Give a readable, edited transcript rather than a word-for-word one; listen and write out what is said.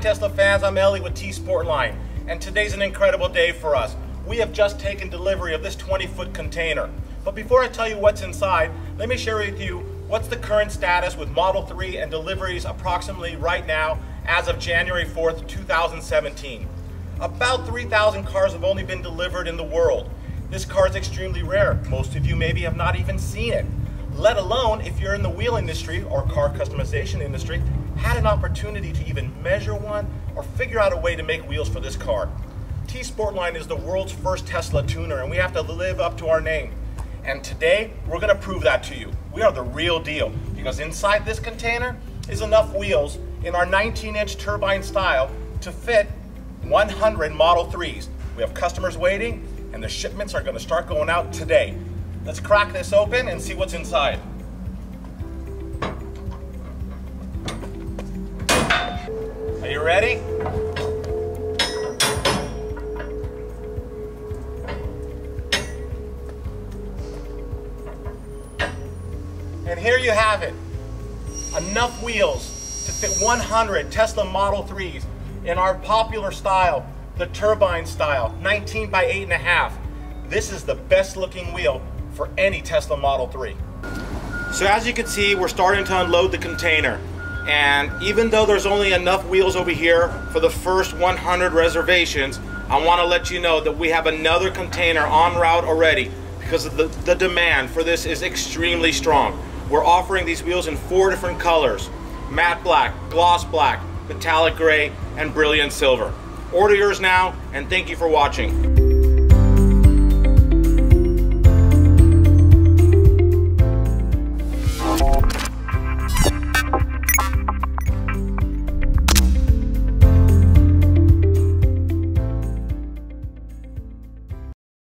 Tesla fans, I'm Ellie with Sportline, and today's an incredible day for us. We have just taken delivery of this 20-foot container. But before I tell you what's inside, let me share with you what's the current status with Model 3 and deliveries approximately right now as of January 4th, 2017. About 3,000 cars have only been delivered in the world. This car is extremely rare. Most of you maybe have not even seen it, let alone if you're in the wheel industry or car customization industry, had an opportunity to even measure one or figure out a way to make wheels for this car. Sportline is the world's first Tesla tuner, and we have to live up to our name. And today, we're going to prove that to you. We are the real deal, because inside this container is enough wheels in our 19-inch turbine style to fit 100 Model 3s. We have customers waiting, and the shipments are going to start going out today. Let's crack this open and see what's inside. Are you ready? And here you have it. Enough wheels to fit 100 Tesla Model 3s in our popular style, the turbine style, 19 by 8.5. This is the best looking wheel for any Tesla Model 3. So as you can see, we're starting to unload the container. And even though there's only enough wheels over here for the first 100 reservations, I want to let you know that we have another container en route already, because the demand for this is extremely strong. We're offering these wheels in 4 different colors: matte black, gloss black, metallic gray, and brilliant silver. Order yours now, and thank you for watching.